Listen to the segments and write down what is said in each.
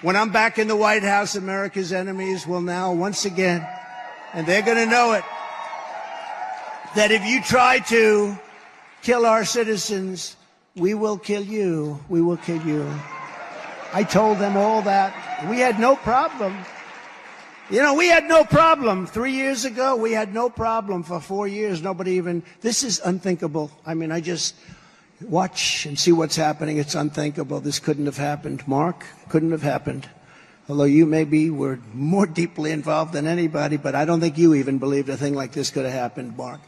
When I'm back in the White House, America's enemies will now once again, and they're going to know it, that if you try to kill our citizens, we will kill you. We will kill you. I told them all that. We had no problem. You know, we had no problem. 3 years ago, we had no problem. For 4 years, nobody even, this is unthinkable. I mean, I just watch and see what's happening. It's unthinkable. This couldn't have happened. Mark, couldn't have happened. Although you maybe were more deeply involved than anybody, but I don't think you even believed a thing like this could have happened, Mark.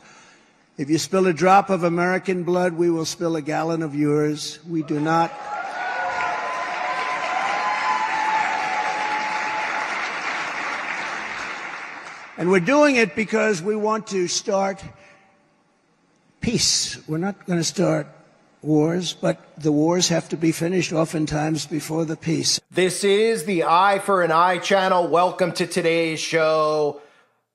If you spill a drop of American blood, we will spill a gallon of yours. We do not. And we're doing it because we want to start peace. We're not going to start wars, but the wars have to be finished oftentimes before the peace. This is the Eye for an Eye channel. Welcome to today's show.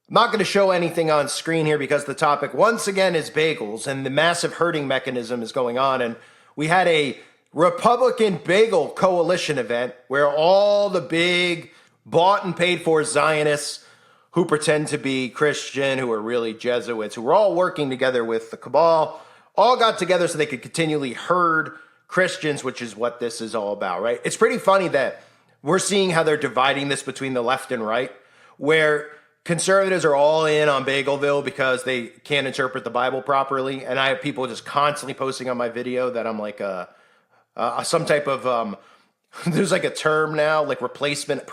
I'm not going to show anything on screen here because the topic, once again, is bagels, and the massive herding mechanism is going on. And we had a Republican Bagel Coalition event where all the big bought and paid for Zionists who pretend to be Christian, who are really Jesuits, who were all working together with the cabal, all got together so they could continually herd Christians, which is what this is all about, right? It's pretty funny that we're seeing how they're dividing this between the left and right, where conservatives are all in on Bagelville because they can't interpret the Bible properly. And I have people just constantly posting on my video that I'm like some type of there's like a term now, like replacement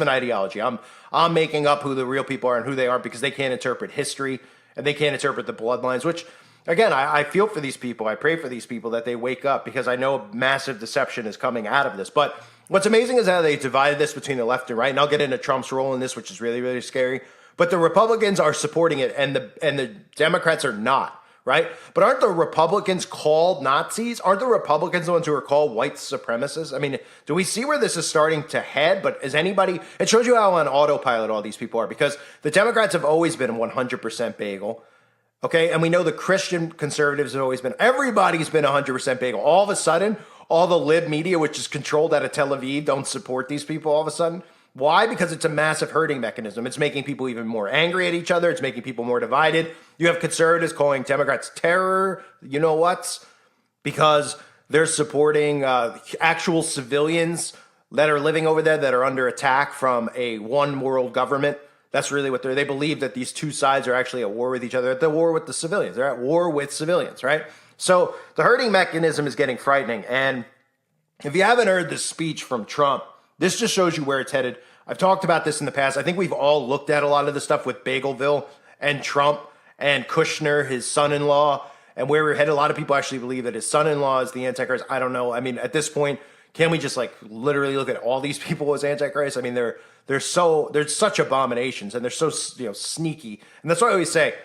ideology. I'm making up who the real people are and who they aren't because they can't interpret history and they can't interpret the bloodlines, which, again, I feel for these people. I pray for these people that they wake up because I know massive deception is coming out of this. But what's amazing is how they divided this between the left and right. And I'll get into Trump's role in this, which is really, really scary. But the Republicans are supporting it and the Democrats are not. Right? But aren't the Republicans called Nazis? Aren't the Republicans the ones who are called white supremacists? I mean, do we see where this is starting to head? But is anybody, it shows you how on autopilot all these people are, because the Democrats have always been 100% bagel. Okay. And we know the Christian conservatives have always been, everybody's been 100% bagel. All of a sudden, all the lib media, which is controlled out of Tel Aviv, don't support these people all of a sudden. Why? Because it's a massive herding mechanism. It's making people even more angry at each other. It's making people more divided. You have conservatives calling Democrats terror. You know what? Because they're supporting actual civilians that are living over there that are under attack from a one world government. That's really what they believe, that these two sides are actually at war with each other. They're at war with the civilians. They're at war with civilians, right? So the herding mechanism is getting frightening. And if you haven't heard the speech from Trump, this just shows you where it's headed. I've talked about this in the past. I think we've all looked at a lot of the stuff with Bagelville and Trump and Kushner, his son-in-law, and where we're headed. A lot of people actually believe that his son-in-law is the Antichrist. I don't know. I mean, at this point, can we just like literally look at all these people as Antichrist? I mean, they're such abominations and they're so, sneaky. And that's why I always say,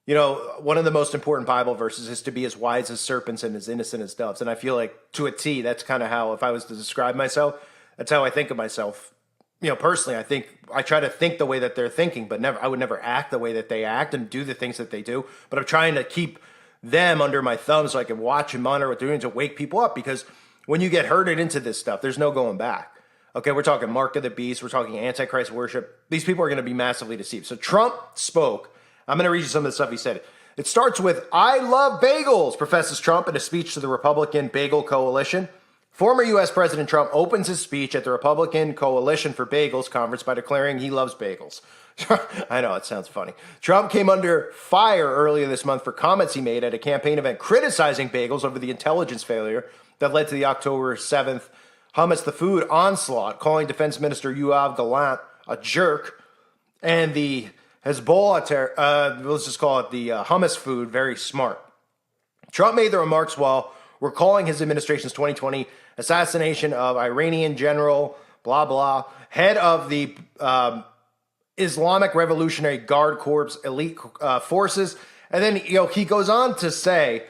one of the most important Bible verses is to be as wise as serpents and as innocent as doves. And I feel like to a T, that's kind of how, if I was to describe myself, that's how I think of myself. Personally, I try to think the way that they're thinking, but I would never act the way that they act and do the things that they do. But I'm trying to keep them under my thumb so I can watch and monitor what they're doing to wake people up, because when you get herded into this stuff, there's no going back. Okay, we're talking mark of the beast. We're talking Antichrist worship. These people are going to be massively deceived. So Trump spoke. I'm going to read you some of the stuff he said. It starts with, "I love bagels," professes Trump in a speech to the Republican Bagel Coalition. Former U.S. President Trump opens his speech at the Republican Coalition for Bagels conference by declaring he loves bagels. I know, it sounds funny. Trump came under fire earlier this month for comments he made at a campaign event criticizing bagels over the intelligence failure that led to the October 7th Hummus the Food onslaught, calling Defense Minister Yoav Gallant a jerk, and the Hezbollah, let's just call it the Hummus Food, very smart. Trump made the remarks while recalling his administration's 2020 assassination of Iranian general, blah, blah, head of the Islamic Revolutionary Guard Corps elite forces. And then, he goes on to say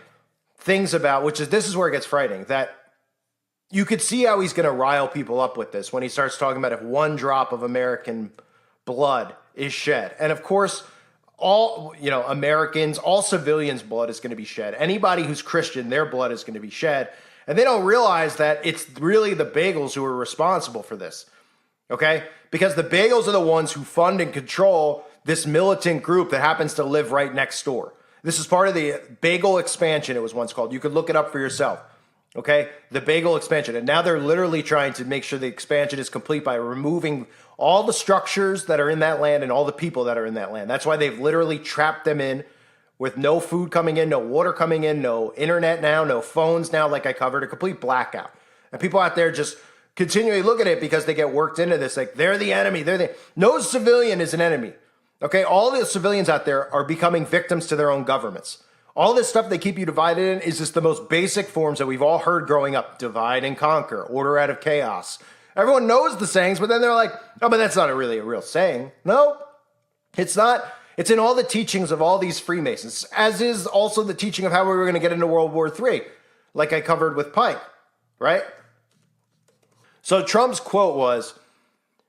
things about, this is where it gets frightening, that you could see how he's going to rile people up with this when he starts talking about if one drop of American blood is shed. And of course, all, Americans, all civilians' blood is going to be shed. Anybody who's Christian, their blood is going to be shed. And they don't realize that it's really the bagels who are responsible for this. Okay? Because the bagels are the ones who fund and control this militant group that happens to live right next door. This is part of the bagel expansion, it was once called. You could look it up for yourself. Okay? The bagel expansion. And now they're literally trying to make sure the expansion is complete by removing all the structures that are in that land and all the people that are in that land. That's why they've literally trapped them in with no food coming in, no water coming in, no internet now, no phones now, like I covered, a complete blackout. And people out there just continually look at it because they get worked into this. Like, they're the enemy. No civilian is an enemy. Okay? All the civilians out there are becoming victims to their own governments. All this stuff they keep you divided in is just the most basic forms that we've all heard growing up. Divide and conquer, order out of chaos. Everyone knows the sayings, but then they're like, oh, but that's not really a real saying. No, it's not. It's in all the teachings of all these Freemasons, as is also the teaching of how we were going to get into World War III, like I covered with Pike, right? So Trump's quote was,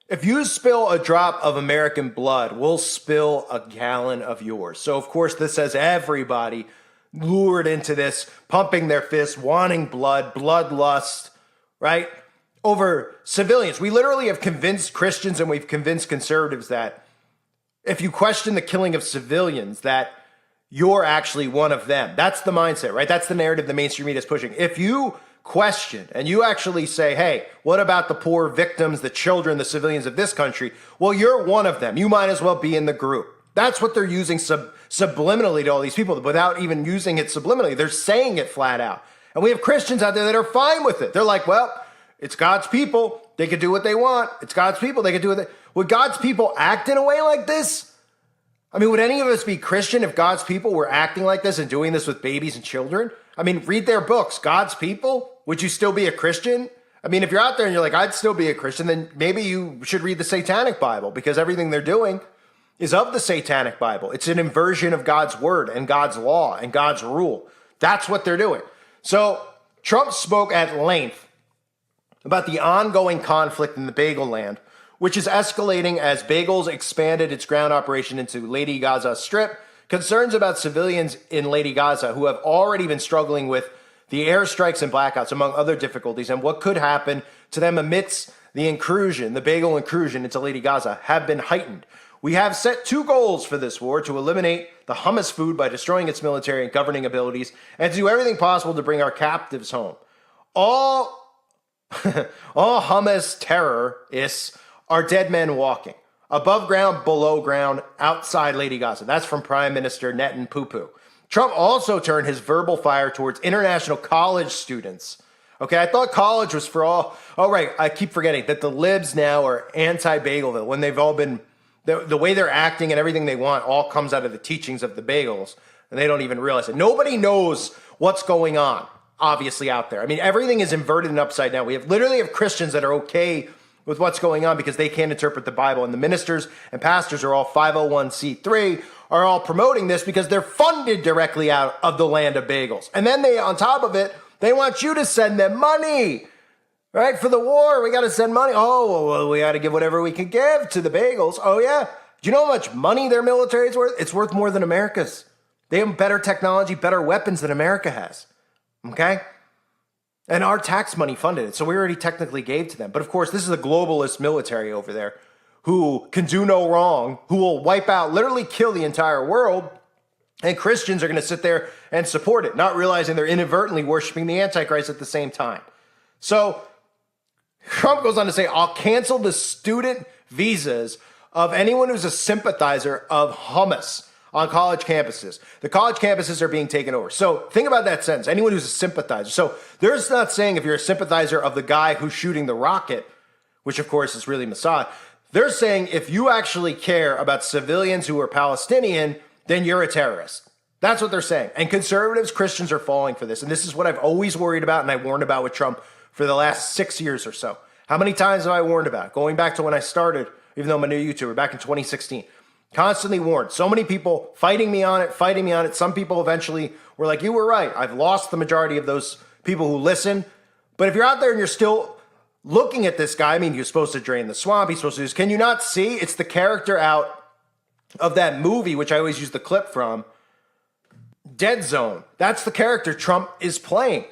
if you spill a drop of American blood, we'll spill a gallon of yours. So, of course, this has everybody lured into this, pumping their fists, wanting blood, bloodlust, right? Over civilians. We literally have convinced Christians and we've convinced conservatives that if you question the killing of civilians, that you're actually one of them. That's the mindset, right? That's the narrative the mainstream media is pushing. If you question and you actually say, hey, what about the poor victims, the children, the civilians of this country? Well, you're one of them. You might as well be in the group. That's what they're using subliminally to all these people without even using it subliminally. They're saying it flat out. And we have Christians out there that are fine with it. They're like, well, it's God's people. They can do what they want. It's God's people. They can do what they... Would God's people act in a way like this? I mean, would any of us be Christian if God's people were acting like this and doing this with babies and children? I mean, read their books. God's people? Would you still be a Christian? I mean, if you're out there and you're like, I'd still be a Christian, then maybe you should read the Satanic Bible, because everything they're doing is of the Satanic Bible. It's an inversion of God's word and God's law and God's rule. That's what they're doing. So Trump spoke at length about the ongoing conflict in the Bagel Land, which is escalating as Bagels expanded its ground operation into Lady Gaza Strip. Concerns about civilians in Lady Gaza who have already been struggling with the airstrikes and blackouts, among other difficulties, and what could happen to them amidst the intrusion, the Bagel intrusion into Lady Gaza, have been heightened. We have set 2 goals for this war: to eliminate the Hamas food by destroying its military and governing abilities, and to do everything possible to bring our captives home. All Hamas terrorists are dead men walking. Above ground, below ground, outside Lady Gaza. That's from Prime Minister Netanyahu. Trump also turned his verbal fire towards international college students. Okay, I thought college was for all. Oh, right, I keep forgetting that the libs now are anti-Bagelville, when they've all been, the way they're acting and everything they want all comes out of the teachings of the bagels, and they don't even realize it. Nobody knows what's going on, obviously, out there. I mean, everything is inverted and upside down. We literally have Christians that are okay with what's going on because they can't interpret the Bible, and the ministers and pastors are all 501c3, are all promoting this because they're funded directly out of the land of bagels. And then they, on top of it, they want you to send them money, right? For the war, we got to send money. Oh, well, we got to give whatever we can give to the bagels. Oh, yeah. Do you know how much money their military is worth? It's worth more than America's. They have better technology, better weapons than America has. Okay? And our tax money funded it, so we already technically gave to them. But of course, this is a globalist military over there who can do no wrong, who will wipe out, literally kill the entire world. And Christians are going to sit there and support it, not realizing they're inadvertently worshiping the Antichrist at the same time. So Trump goes on to say, I'll cancel the student visas of anyone who's a sympathizer of Hamas on college campuses. The college campuses are being taken over. So think about that sentence. Anyone who's a sympathizer. So there's not saying if you're a sympathizer of the guy who's shooting the rocket, which of course is really Mossad. They're saying if you actually care about civilians who are Palestinian, then you're a terrorist. That's what they're saying. And conservatives, Christians are falling for this. And this is what I've always worried about, and I warned about with Trump for the last 6 years or so. How many times have I warned about it? Going back to when I started, even though I'm a new YouTuber, back in 2016. Constantly warned. So many people fighting me on it. Some people eventually were like, you were right. I've lost the majority of those people who listen. But if you're out there and you're still looking at this guy, I mean, you're supposed to drain the swamp. He's supposed to do this. Can you not see? It's the character out of that movie, which I always use the clip from, Dead Zone. That's the character Trump is playing.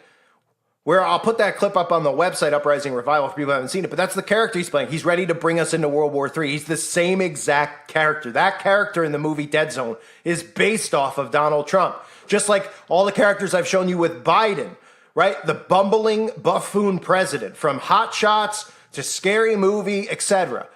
where I'll put that clip up on the website, Uprising Revival, for people who haven't seen it, but that's the character he's playing. He's ready to bring us into World War III. He's the same exact character. That character in the movie Dead Zone is based off of Donald Trump. Just like all the characters I've shown you with Biden, right? The bumbling buffoon president, from Hot Shots to Scary Movie, etc.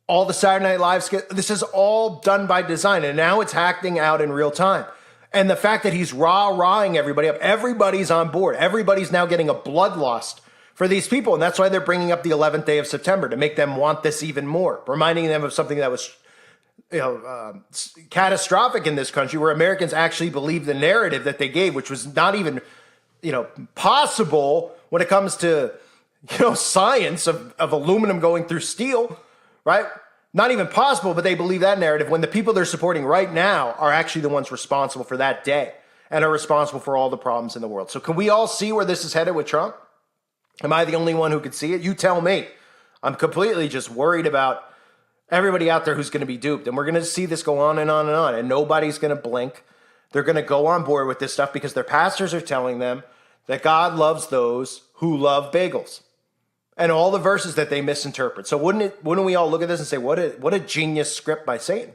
All the Saturday Night Live skit, this is all done by design, and now it's acting out in real time. And the fact that he's rah-rahing everybody up, everybody's on board. Everybody's now getting a bloodlust for these people. And that's why they're bringing up the 11th day of September, to make them want this even more, reminding them of something that was catastrophic in this country, where Americans actually believed the narrative that they gave, which was not even possible when it comes to science of aluminum going through steel, right? Not even possible, but they believe that narrative when the people they're supporting right now are actually the ones responsible for that day and are responsible for all the problems in the world. So can we all see where this is headed with Trump? Am I the only one who could see it? You tell me. I'm completely just worried about everybody out there who's going to be duped. And we're going to see this go on and on and on. And nobody's going to blink. They're going to go on board with this stuff because their pastors are telling them that God loves those who love bagels. And all the verses that they misinterpret. So wouldn't we all look at this and say, what a genius script by Satan,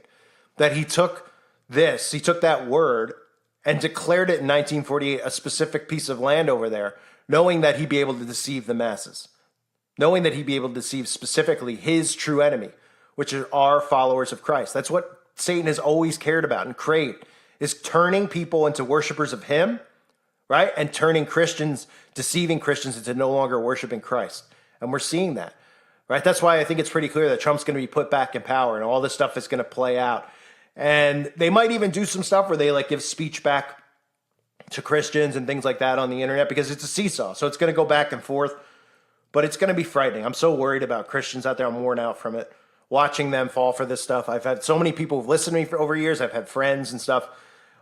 that he took that word and declared it in 1948, a specific piece of land over there, knowing that he'd be able to deceive the masses, knowing that he'd be able to deceive specifically his true enemy, which are followers of Christ. That's what Satan has always cared about and craved, is turning people into worshipers of him, right? And turning Christians, deceiving Christians into no longer worshiping Christ. And we're seeing that, right? That's why I think it's pretty clear that Trump's going to be put back in power and all this stuff is going to play out. And they might even do some stuff where they give speech back to Christians and things like that on the internet, because it's a seesaw. So it's going to go back and forth, but it's going to be frightening. I'm so worried about Christians out there. I'm worn out from it, watching them fall for this stuff. I've had so many people who've listened to me for over years. I've had friends and stuff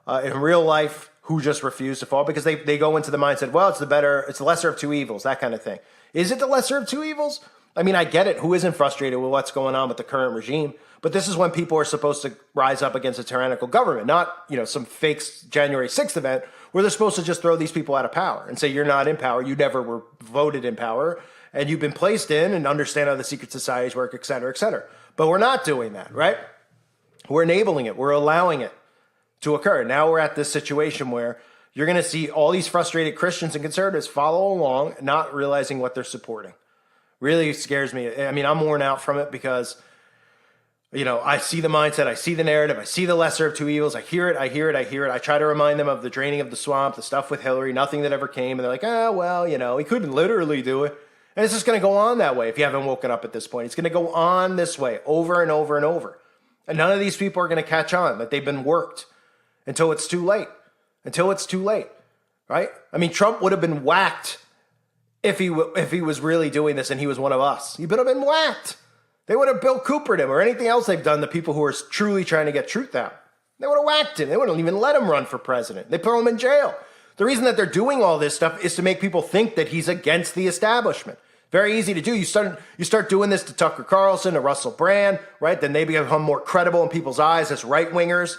in real life who just refuse to fall because they go into the mindset, well, it's the lesser of two evils, that kind of thing. Is it the lesser of two evils? I mean, I get it. Who isn't frustrated with what's going on with the current regime? But this is when people are supposed to rise up against a tyrannical government, not, some fake January 6th event where they're supposed to just throw these people out of power and say, you're not in power. You never were voted in power and you've been placed in, and understand how the secret societies work, et cetera, et cetera. But we're not doing that, right? We're enabling it. We're allowing it to occur. Now we're at this situation where you're going to see all these frustrated Christians and conservatives follow along, not realizing what they're supporting. Really scares me. I mean, I'm worn out from it because, I see the mindset, I see the narrative, I see the lesser of two evils. I hear it. I try to remind them of the draining of the swamp, the stuff with Hillary, nothing that ever came. And they're like, he couldn't literally do it. And it's just going to go on that way if you haven't woken up at this point. It's going to go on this way over and over and over. And none of these people are going to catch on that they've been worked until it's too late. Right? I mean, Trump would have been whacked if he was really doing this and he was one of us. He would have been whacked. They would have Bill Coopered him or anything else they've done to people who are truly trying to get truth out. They would have whacked him. They wouldn't even let him run for president. They put him in jail. The reason that they're doing all this stuff is to make people think that he's against the establishment. Very easy to do. You start doing this to Tucker Carlson, to Russell Brand, right? Then they become more credible in people's eyes as right-wingers.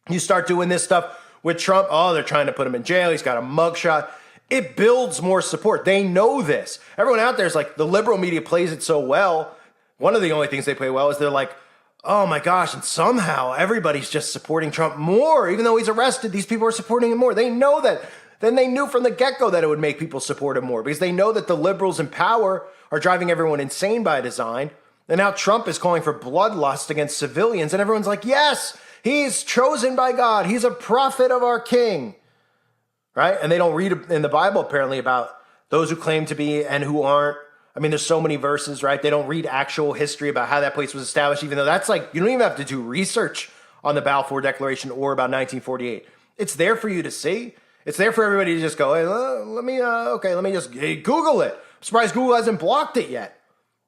You start doing this stuff with Trump. Oh, they're trying to put him in jail. He's got a mugshot. It builds more support. They know this. Everyone out there is like, the liberal media plays it so well. One of the only things they play well is they're like, oh my gosh, and somehow everybody's just supporting Trump more. Even though he's arrested, these people are supporting him more. They know that. Then they knew from the get-go that it would make people support him more because they know that the liberals in power are driving everyone insane by design. And now Trump is calling for bloodlust against civilians. And everyone's like, yes, he's chosen by God. He's a prophet of our king. Right? And they don't read in the Bible apparently about those who claim to be and who aren't. I mean, there's so many verses, right? They don't read actual history about how that place was established, even though that's like, you don't even have to do research on the Balfour Declaration or about 1948. It's there for you to see. It's there for everybody to just go, hey, let me just Google it. I'm surprised Google hasn't blocked it yet.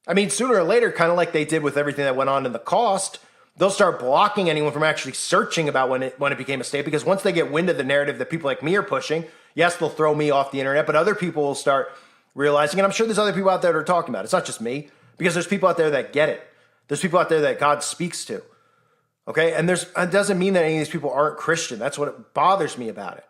I mean, sooner or later, kind of like they did with everything that went on in the cost, they'll start blocking anyone from actually searching about when it became a state, because once they get wind of the narrative that people like me are pushing, yes, they'll throw me off the internet, but other people will start realizing, and I'm sure there's other people out there that are talking about it. It's not just me, because there's people out there that get it. There's people out there that God speaks to. Okay? And it doesn't mean that any of these people aren't Christian. That's what bothers me about it.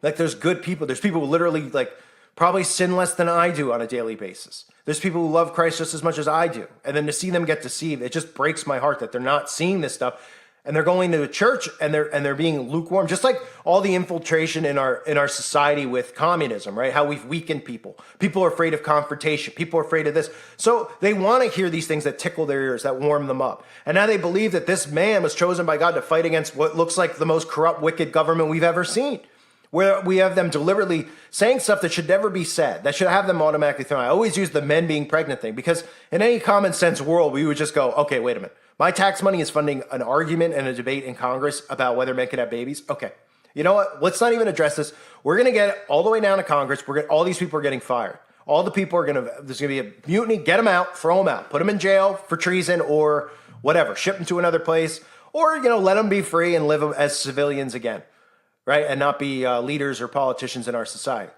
Like there's good people. There's people who literally like probably sin less than I do on a daily basis. There's people who love Christ just as much as I do. And then to see them get deceived, it just breaks my heart that they're not seeing this stuff. And they're going to a church and they're being lukewarm, just like all the infiltration in our society with communism, right? How we've weakened people. People are afraid of confrontation. People are afraid of this. So they want to hear these things that tickle their ears, that warm them up. And now they believe that this man was chosen by God to fight against what looks like the most corrupt, wicked government we've ever seen, where we have them deliberately saying stuff that should never be said, that should have them automatically thrown. I always use the men being pregnant thing because in any common sense world, we would just go, okay, wait a minute. My tax money is funding an argument and a debate in Congress about whether men can have babies. Okay, you know what? Let's not even address this. We're going to get all the way down to Congress. All these people are getting fired. All the people there's going to be a mutiny. Get them out, throw them out, put them in jail for treason or whatever. Ship them to another place or, let them be free and live as civilians again, right? And not be leaders or politicians in our society.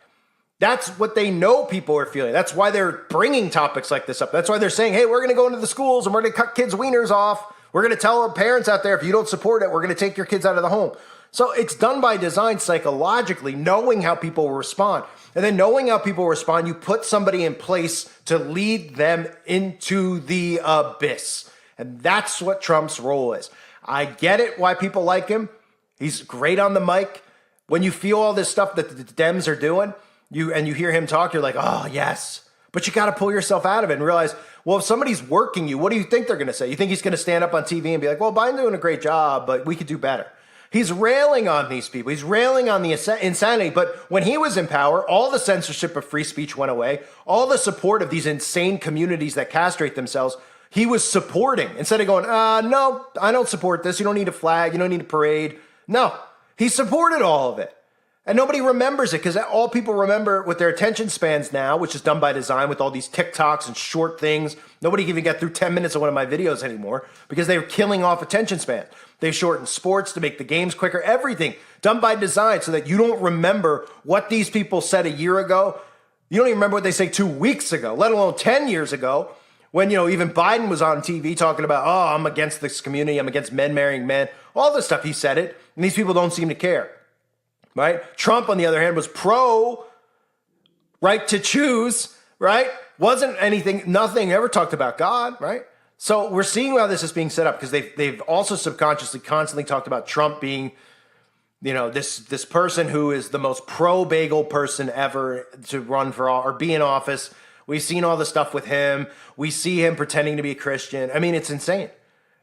That's what they know people are feeling. That's why they're bringing topics like this up. That's why they're saying, hey, we're going to go into the schools and we're going to cut kids' wieners off. We're going to tell our parents out there, if you don't support it, we're going to take your kids out of the home. So it's done by design psychologically, knowing how people will respond. And then knowing how people respond, you put somebody in place to lead them into the abyss. And that's what Trump's role is. I get it why people like him. He's great on the mic. When you feel all this stuff that the Dems are doing, you hear him talk, you're like, oh, yes. But you got to pull yourself out of it and realize, well, if somebody's working you, what do you think they're going to say? You think he's going to stand up on TV and be like, well, Biden's doing a great job, but we could do better. He's railing on these people. He's railing on the insanity. But when he was in power, all the censorship of free speech went away. All the support of these insane communities that castrate themselves, he was supporting. Instead of going, no, I don't support this. You don't need a flag. You don't need a parade. No, he supported all of it. And nobody remembers it because all people remember with their attention spans now, which is done by design with all these TikToks and short things. Nobody can even get through 10 minutes of one of my videos anymore because they're killing off attention span. They've shortened sports to make the games quicker, everything done by design so that you don't remember what these people said a year ago. You don't even remember what they say 2 weeks ago, let alone 10 years ago when, even Biden was on TV talking about, oh, I'm against this community. I'm against men marrying men, all this stuff. He said it. And these people don't seem to care. Right? Trump, on the other hand, was pro right to choose, right? Wasn't nothing ever talked about God, right? So we're seeing how this is being set up because they've also subconsciously constantly talked about Trump being, this person who is the most pro-bagel person ever to run for or be in office. We've seen all the stuff with him. We see him pretending to be a Christian. I mean, it's insane.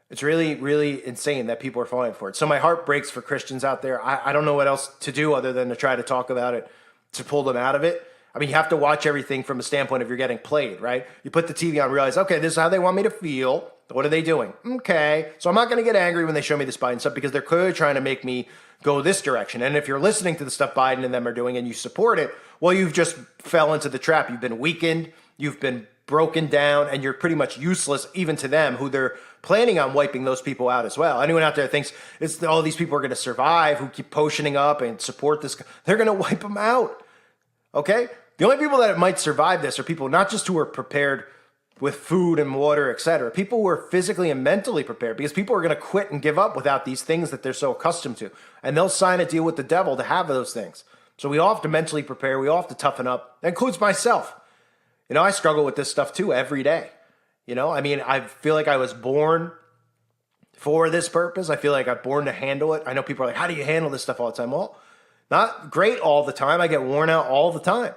It's really, really insane that people are falling for it. So my heart breaks for Christians out there. I don't know what else to do other than to try to talk about it, to pull them out of it. I mean, you have to watch everything from a standpoint of you're getting played, right? You put the TV on and realize, okay, this is how they want me to feel. What are they doing? Okay. So I'm not going to get angry when they show me this Biden stuff because they're clearly trying to make me go this direction. And if you're listening to the stuff Biden and them are doing and you support it, well, you've just fell into the trap. You've been weakened. You've been broken down and you're pretty much useless even to them who they're planning on wiping those people out as well. Anyone out there thinks all these people are going to survive who keep potioning up and support this, they're going to wipe them out. Okay? The only people that might survive this are people not just who are prepared with food and water, etc. People who are physically and mentally prepared because people are going to quit and give up without these things that they're so accustomed to. And they'll sign a deal with the devil to have those things. So we all have to mentally prepare. We all have to toughen up. That includes myself. I struggle with this stuff too every day. I feel like I was born for this purpose. I feel like I'm born to handle it. I know people are like, how do you handle this stuff all the time? Well, not great all the time. I get worn out all the time.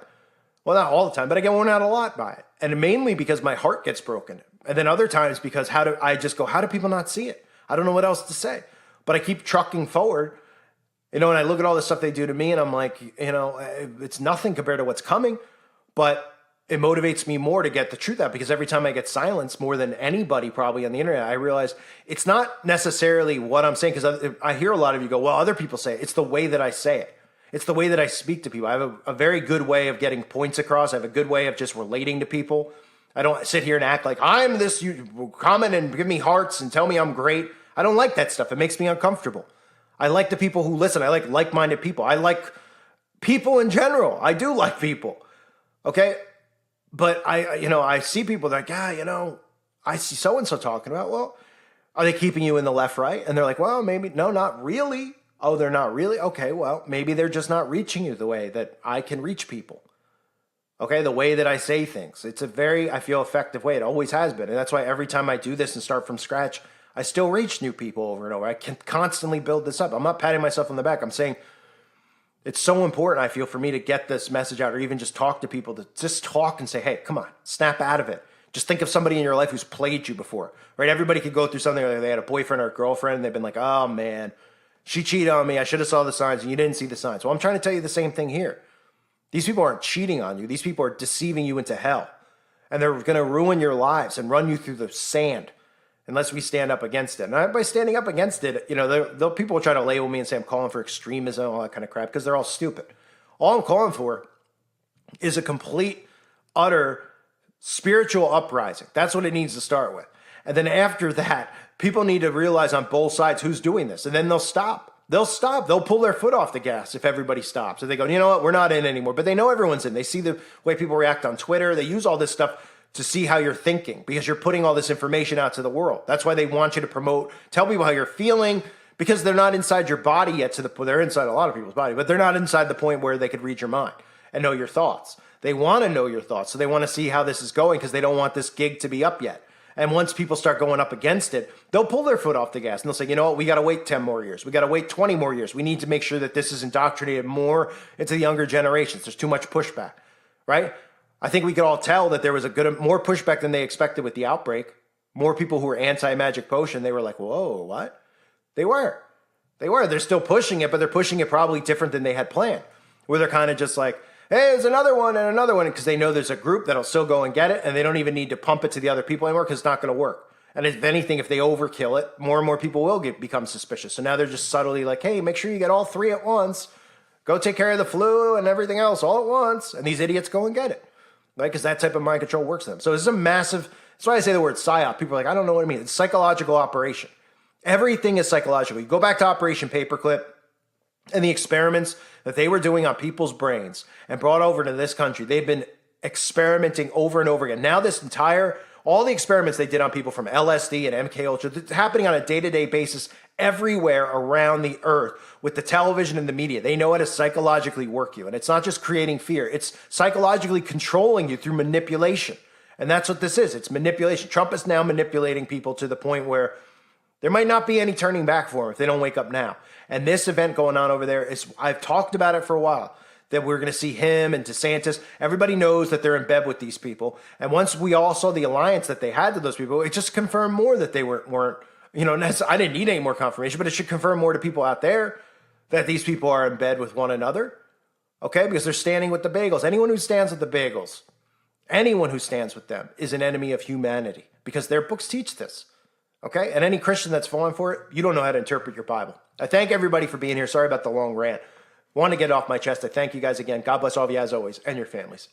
Well, not all the time, but I get worn out a lot by it. And mainly because my heart gets broken. And then other times because how do people not see it? I don't know what else to say. But I keep trucking forward. And I look at all the stuff they do to me and I'm like, it's nothing compared to what's coming. But it motivates me more to get the truth out because every time I get silenced more than anybody probably on the internet, I realize it's not necessarily what I'm saying because I hear a lot of you go, well, other people say it. It's the way that I say it. It's the way that I speak to people. I have a very good way of getting points across. I have a good way of just relating to people. I don't sit here and act like I'm this, you comment and give me hearts and tell me I'm great. I don't like that stuff. It makes me uncomfortable. I like the people who listen. I like like-minded people. I like people in general. I do like people. Okay? But I see people that I see so-and-so talking about, well, are they keeping you in the left, right? And they're like, well, maybe, no, not really. Oh, they're not really? Okay, well, maybe they're just not reaching you the way that I can reach people. Okay, the way that I say things. It's a very, I feel, effective way. It always has been. And that's why every time I do this and start from scratch, I still reach new people over and over. I can constantly build this up. I'm not patting myself on the back. I'm saying it's so important, I feel, for me to get this message out or even just talk to people, to just talk and say, hey, come on, snap out of it. Just think of somebody in your life who's played you before, right? Everybody could go through something where they had a boyfriend or a girlfriend and they've been like, oh man, she cheated on me. I should have saw the signs and you didn't see the signs. Well, I'm trying to tell you the same thing here. These people aren't cheating on you. These people are deceiving you into hell. And they're going to ruin your lives and run you through the sand unless we stand up against it. And by standing up against it, you know, people will try to label me and say I'm calling for extremism, all that kind of crap, because they're all stupid. All I'm calling for is a complete, utter spiritual uprising. That's what it needs to start with. And then after that, people need to realize on both sides who's doing this. And then they'll stop. They'll stop. They'll pull their foot off the gas if everybody stops. If they go, you know what, we're not in anymore. But they know everyone's in. They see the way people react on Twitter. They use all this stuff to see how you're thinking because you're putting all this information out to the world. That's why they want you to promote, tell people how you're feeling, because they're not inside your body yet they're inside a lot of people's body, but they're not inside the point where they could read your mind and know your thoughts. They want to know your thoughts. So they want to see how this is going because they don't want this gig to be up yet. And once people start going up against it, they'll pull their foot off the gas and they'll say, you know what, we got to wait 10 more years. We got to wait 20 more years. We need to make sure that this is indoctrinated more into the younger generations. There's too much pushback, right? I think we could all tell that there was more pushback than they expected with the outbreak. More people who were anti-magic potion, they were like, whoa, what? They were. They're still pushing it, but they're pushing it probably different than they had planned. Where they're kind of just like, hey, there's another one and another one, because they know there's a group that'll still go and get it, and they don't even need to pump it to the other people anymore because it's not going to work. And if anything, if they overkill it, more and more people will become suspicious. So now they're just subtly like, hey, make sure you get all three at once. Go take care of the flu and everything else all at once. And these idiots go and get it, right? Because that type of mind control works for them. So this is a massive, that's why I say the word psyop. People are like, I don't know what it means. It's psychological operation. Everything is psychological. You go back to Operation Paperclip and the experiments that they were doing on people's brains and brought over to this country. They've been experimenting over and over again. Now all the experiments they did on people from LSD and MK Ultra, it's happening on a day-to-day basis everywhere around the earth with the television and the media. They know how to psychologically work you. And it's not just creating fear. It's psychologically controlling you through manipulation. And that's what this is. It's manipulation. Trump is now manipulating people to the point where there might not be any turning back for them if they don't wake up now. And this event going on over there I've talked about it for a while, that we're going to see him and DeSantis. Everybody knows that they're in bed with these people. And once we all saw the alliance that they had to those people, it just confirmed more that they weren't, I didn't need any more confirmation, but it should confirm more to people out there that these people are in bed with one another. Okay? Because they're standing with the bagels. Anyone who stands with the bagels, anyone who stands with them is an enemy of humanity because their books teach this. Okay? And any Christian that's falling for it, you don't know how to interpret your Bible. I thank everybody for being here. Sorry about the long rant. Want to get it off my chest. I thank you guys again. God bless all of you as always and your families.